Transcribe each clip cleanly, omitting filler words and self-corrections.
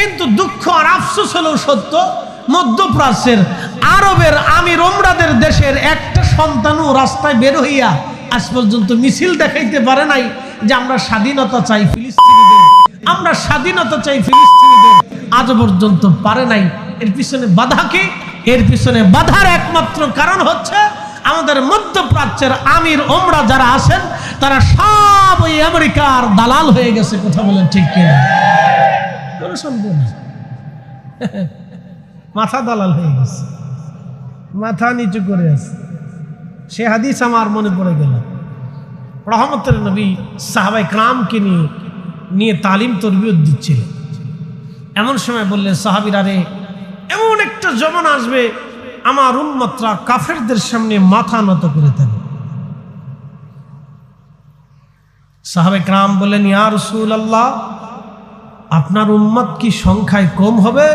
কিন্তু দুঃখ আর আফসোস হলেও সত্য, মধ্যপ্রাচ্যের আরবের আমির ওমরাদের দেশের একটা সন্তানও রাস্তায় বের হইয়া আজ পর্যন্ত মিছিল দেখাইতে পারে নাই যে আমরা স্বাধীনতা চাই ফিলিস্তিনিদের, আমরা স্বাধীনতা চাই ফিলিস্তিনিদের, আজ পর্যন্ত পারে নাই। এর পিছনে বাধা কি? এর পিছনে বাধার একমাত্র কারণ হচ্ছে আমাদের মধ্যপ্রাচ্যের আমির ওমরা যারা আছেন তারা সব ওই আমেরিকার দালাল হয়ে গেছে। কথা বলেন ঠিক কিনা? কোনো সন্দেহ নেই, মাথা দালাল হয়ে গেছে, মাথা নিচু করে আছে। সে হাদিস আমার মনে পড়ে গেল, রহমতের নবী সাহাবায়ে কেরামকে নিয়ে তালিম তরবিয়ত দিচ্ছিলেন। এমন সময় বললেন, সাহাবীরা রে, এমন একটা জমানা আসবে আমার উম্মতরা কাফেরদের সামনে মাথা নত করে থাকবে। সাহাবায়ে কেরাম বললেন, ইয়া রাসূলুল্লাহ, আপনার উম্মত কি সংখ্যায় কম হবে?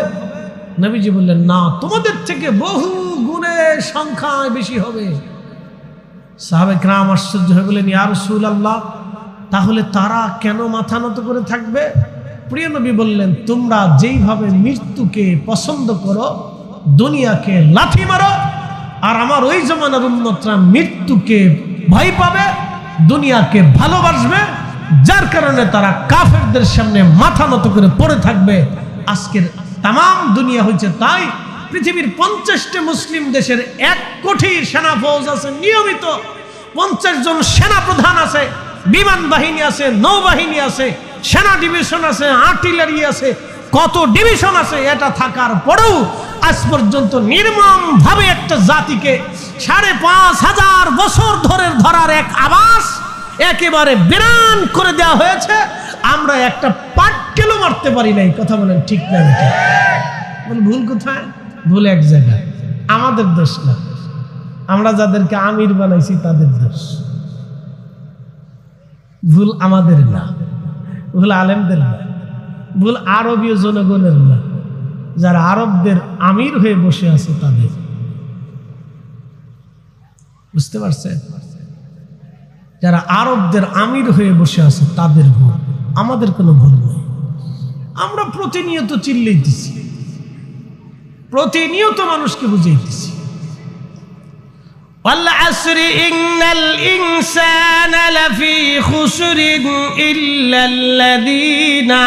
নবীজি বললেন, না, তোমাদের থেকে বহু গুণে সংখ্যায় বেশি হবে। সাহাবায়ে কেরাম আশ্চর্য হয়ে বললেন, ইয়া রাসূলুল্লাহ, তাহলে তারা কেন মাথা নত করে থাকবে? প্রিয় নবী বললেন, তোমরা যেইভাবে মৃত্যুকে পছন্দ করো, দুনিয়াকে লাথি মারো, আর আমার ওই জমানার উম্মতরা মৃত্যুকে ভয় পাবে, দুনিয়াকে ভালোবাসবে, যার কারণে তারা কাফেরদের সামনে মাথা নত করে পড়ে থাকবে। আজকের তাম দুনিয়া হয়েছে তাই। পৃথিবীর 50টি মুসলিম দেশের 1 কোটি সেনা ফৌজ আছে, নিয়মিত 50 জন সেনা প্রধান আছে, বিমান বাহিনী আছে, নৌবাহিনী আছে, সেনা ডিভিশন আছে, আর্টিলারি আছে, কত ডিভিশন আছে। এটা থাকার পরেও আজ পর্যন্ত নির্মম ভাবে একটা জাতিকে 5,500 বছর ধরে ধরার এক আবাস একেবারে বিরান করে দেওয়া হয়েছে। আমরা একটা পাটকেলও মারতে পারি নাই। কথা বলেন ঠিক না? ভুল কোথায়? ভুল এক জায়গায়, আমাদের দোষ না, আমরা যাদেরকে আমির বানাইছি তাদের দোষ। ভুল আমাদের না, ভুল আলেমদের না, ভুল আরবীয় জনগণের না, যারা আরবদের আমির হয়ে বসে আছে তাদের। বুঝতে পারছেন? যারা আরবদের আমির হয়ে বসে আছে তাদের ভুল, আমাদের কোনো ভুল নেই। আমরা প্রতিনিয়ত চিল্লাইতেছি, প্রতিনিয়ত মানুষকে বুঝাইতেছি, ওয়াল আসরি ইন্নাল ইনসানা লাফি খুসরিন ইল্লাল্লাযীনা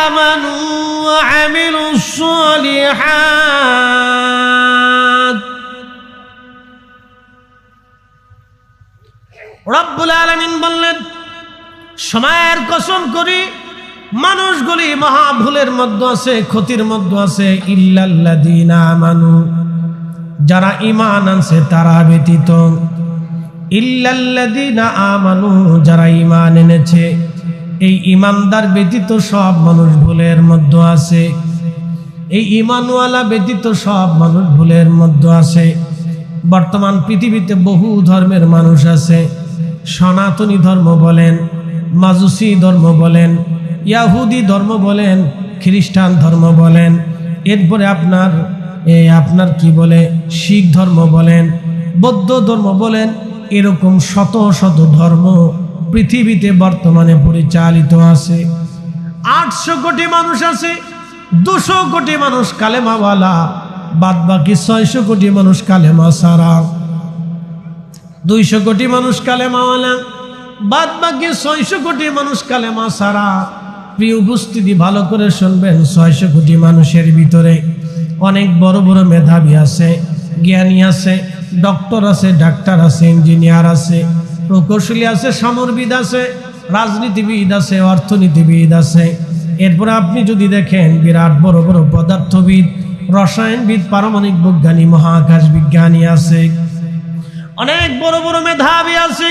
আমানু ওয়া আমিলুস সালিহাত। রব্বুল আলামিন বললেন, সময়ের কসম করি মানুষগুলি মহা ভুলের মধ্যে আছে, ক্ষতির মধ্যে আছে। ইল্লাল্লাযীনা আমানু, যারা ঈমান আনছে তারা ব্যতীত। ইল্লাল্লাযীনা আমানু, যারা ঈমান এনেছে, এই ঈমানদার ব্যতীত সব মানুষ ভুলের মধ্যে আছে। এই ঈমানওয়ালা ব্যতীত সব মানুষ ভুলের মধ্যে আছে। বর্তমান পৃথিবীতে বহু ধর্মের মানুষ আছে। সনাতনী ধর্ম বলেন, মাজুসি ধর্ম বলেন, ইয়াহুদি ধর্ম বলেন, খ্রিস্টান ধর্ম বলেন, এরপরে আপনার কি বলে শিখ ধর্ম বলেন, বৌদ্ধ ধর্ম বলেন, এরকম শত শত ধর্ম পৃথিবীতে বর্তমানে পরিচালিত আছে। 800 কোটি মানুষ আছে, 200 কোটি মানুষ কালেমাওয়ালা, বাদ বাকি 600 কোটি মানুষ কালেমা সারা। 200 কোটি মানুষ কালেমাওয়ালা, বাদ বাকি 600 কোটি মানুষ কালেমা সারা। প্রিয় উপস্থিতি, ভালো করে শুনবেন, 600 কোটি মানুষের ভিতরে অনেক বড় বড় মেধাবী আছে, জ্ঞানী আছে, ডক্টর আছে, ডাক্তার আছে, ইঞ্জিনিয়ার আছে, প্রকৌশলী আছে, সমরবিদ আছে, রাজনীতিবিদ আছে, অর্থনীতিবিদ আছে। এরপরে আপনি যদি দেখেন বিরাট বড় বড় পদার্থবিদ, রসায়নবিদ, পারমাণবিক বিজ্ঞানী, মহাকাশ বিজ্ঞানী আছে, অনেক বড় বড় মেধাবী আছে।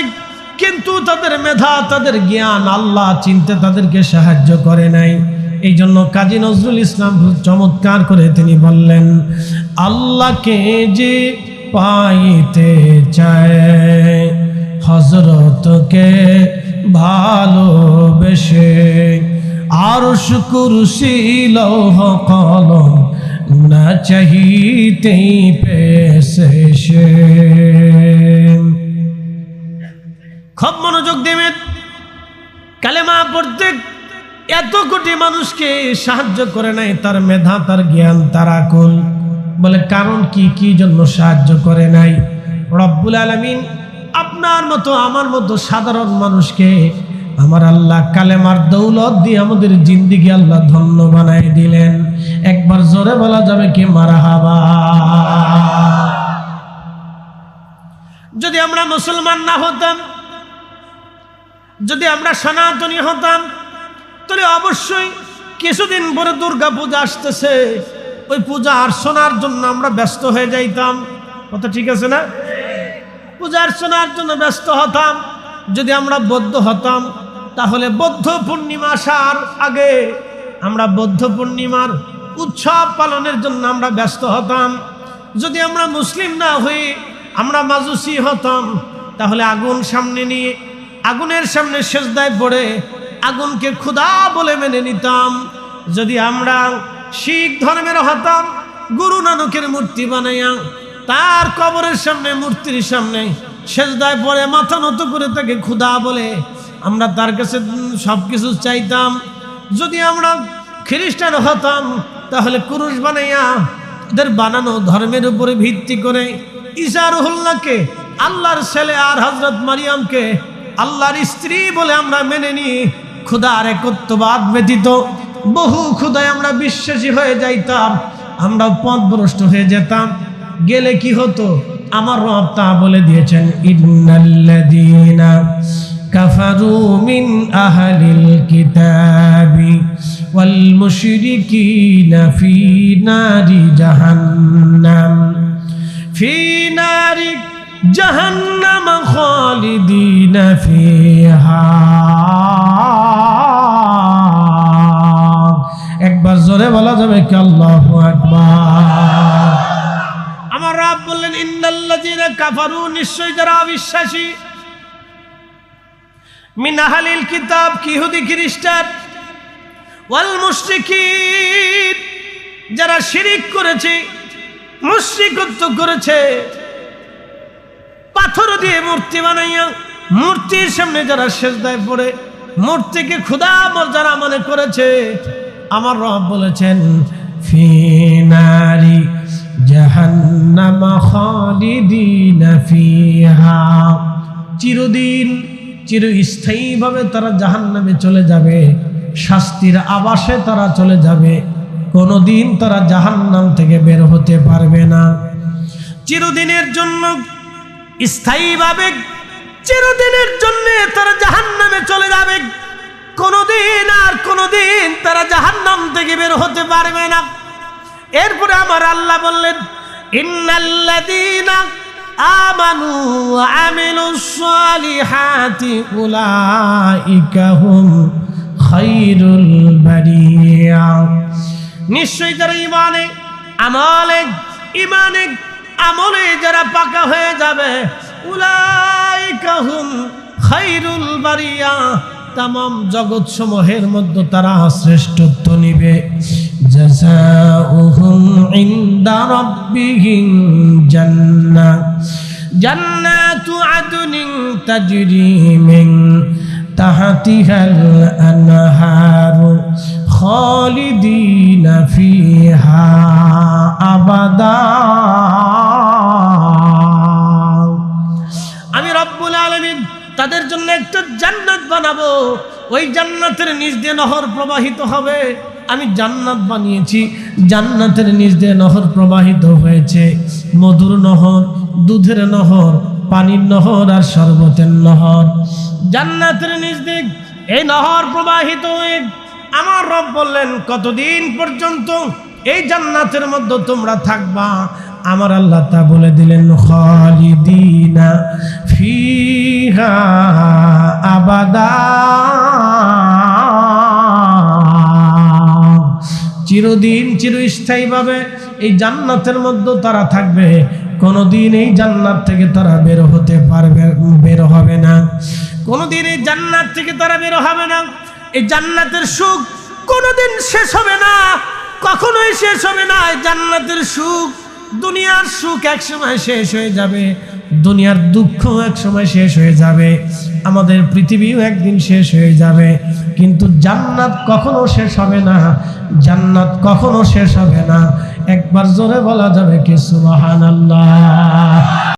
কিন্তু তাদের মেধা, তাদের জ্ঞান আল্লাহ চিনতে তাদেরকে সাহায্য করে নাই। এই জন্য কাজী নজরুল ইসলাম চমৎকার করে তিনি বললেন, আল্লাহকে যে পাইতে চায় হযরতকে ভালোবেসে, আরশ কুরসি লৌহ কলম না চাহিতেই পেয়েছে সে। খুব মনোযোগ দেবেন। কালেমা পড়তে এত কোটি মানুষকে সাহায্য করে নাই তার মেধা, তার জ্ঞান, তার আকল। বলে কারণ কি, কি জন্য সাহায্য করে নাই? রব্বুল আলামিন আপনার মতো আমার মতো সাধারণ মানুষকে আমার আল্লাহ কালেমার দৌলত দিয়ে আমাদের জিন্দেগি আল্লাহ ধন্য বানাই দিলেন। একবার জোরে বলা যাবে কি মারহাবা? যদি আমরা মুসলমান না হতাম, যদি আমরা সনাতনী হতাম, তাহলে অবশ্যই কিছুদিন পরে দুর্গা পূজা আসতেছে, ওই পূজা অর্চনার জন্য আমরা ব্যস্ত হয়ে যাইতাম। কথা ঠিক আছে না? পূজা অর্চনার জন্য ব্যস্ত হতাম। যদি আমরা বৌদ্ধ হতাম তাহলে বৌদ্ধ পূর্ণিমা আসার আগে আমরা বৌদ্ধ পূর্ণিমার উৎসব পালনের জন্য আমরা ব্যস্ত হতাম। যদি আমরা মুসলিম না হয়ে আমরা মাজুসি হতাম তাহলে আগুন সামনে নিয়ে আগুনের সামনে সেজদায় পড়ে আগুনকে খোদা বলে মেনে নিতাম। যদি আমরা শিখ ধর্মের হতাম, গুরু নানকের মূর্তি বানাইয়া তার কবরের সামনে, মূর্তির সামনে সেজদায় পড়ে মাথা নত করে তাকে খোদা বলে আমরা তার কাছে সবকিছু চাইতাম। যদি আমরা খ্রিস্টান হতাম তাহলে কুরুশ বানাইয়া তাদের বানানো ধর্মের উপরে ভিত্তি করে ঈসা রুহুল্লাহকে আল্লাহর ছেলে আর হযরত মারিয়ামকে আল্লাহর স্ত্রী বলে আমরা মেনে নিই। খোদার একত্ববাদ ব্যতীত বহু খোদায় আমরা বিশ্বাসী হয়ে যাইতাম, আমরা পথভ্রষ্ট হয়ে যেতাম। গেলে কি হতো? আমার রব তা বলে দিয়েছেন, ইন্নাল্লাযীনা কাফারু মিন আহলিল কিতাবি ওয়াল মুশরিকিনা ফি নারি জাহান্নাম খালিদিনা ফিহা। একবার জোরে বলা যাবে কি আল্লাহু আকবার? আমার রব বললেন, ইন্নাল্লাযীনা কাফারু, নিশ্চয় যারা অবিশ্বাসী, মিন আহলিল কিতাব, ইহুদি খ্রিস্টান, ওয়াল মুশরিকিন, যারা শিরিক করেছে, মুশরিকত্ব করেছে, পাথর দিয়ে মূর্তি বানাইয়া মূর্তির সামনে যারা সেজদায় পড়ে মূর্তিকে খোদা যারা মনে করেছে, আমার রব বলেছেন ফি নারি জাহান্নাম খালিদিনা ফিহা, চিরদিন চিরস্থায়ীভাবে তারা জাহান্নামে চলে যাবে, শাস্তির আবাসে তারা চলে যাবে, কোনোদিন তারা জাহান্নাম থেকে বের হতে পারবে না। চিরদিনের জন্য, স্থায়ীভাবে চিরদিনের জন্য তারা জাহান্নামে চলে যাবে, কোনোদিন আর কোনোদিন তারা জাহান্নাম থেকে বের হতে পারবে না। এরপরে আমার আল্লাহ বললেন, ইন্নাল্লাযীনা আমানু ওয়া আমিলুস সালিহাতি উলাইকা হুম খায়রুল বারিয়া, নিশ্চয়ই যারা আমলে যারা পাকা হয়ে যাবে, উলাইকা হুম খায়রুল বারিয়া, তামাম জগৎ সমূহের মধ্যে তারা শ্রেষ্ঠত্ব নিবে। জাযাউহুম ইনদা রাব্বিহিম জান্নাতু আদনিন তাজরি মিন তাহতিহাল আনহারু খালিদিনা ফিহা আবাদা। আমি রব্বুল আলামিন তাদের জন্য একটা জান্নাত বানাবো, ওই জান্নাতের নিচ দিয়ে নহর প্রবাহিত হবে। আমি জান্নাত বানিয়েছি, জান্নাতের নিচ দিয়ে নহর প্রবাহিত হয়েছে, মধুর নহর, দুধের নহর, পানির নহর আর শরবতের নহর। জান্নাতের নিচ দিয়ে এই নহর প্রবাহিত হয়ে আমার রব বললেন, কতদিন পর্যন্ত এই জান্নাতের মধ্যে তোমরা থাকবা? আমার আল্লাহ তা বলে দিলেন, খালিদিনা ফিহা আবাদা, চিরদিন চিরস্থায়ীভাবে এই জান্নাতের মধ্যে তারা থাকবে, কোনোদিন এই জান্নাত থেকে তারা বের হবে না, কোনোদিন এই জান্নাত থেকে তারা বের হবে না। এই জান্নাতের সুখ কোনোদিন শেষ হবে না, কখনোই শেষ হবে না। এই জান্নাতের সুখ, দুনিয়ার সুখ একসময় শেষ হয়ে যাবে, দুনিয়ার দুঃখ একসময় শেষ হয়ে যাবে। আমাদের পৃথিবীও একদিন শেষ হয়ে যাবে, কিন্তু জান্নাত কখনো শেষ হবে না, জান্নাত কখনো শেষ হবে না। একবার জোরে বলা যাবে কি সুবহানাল্লাহ।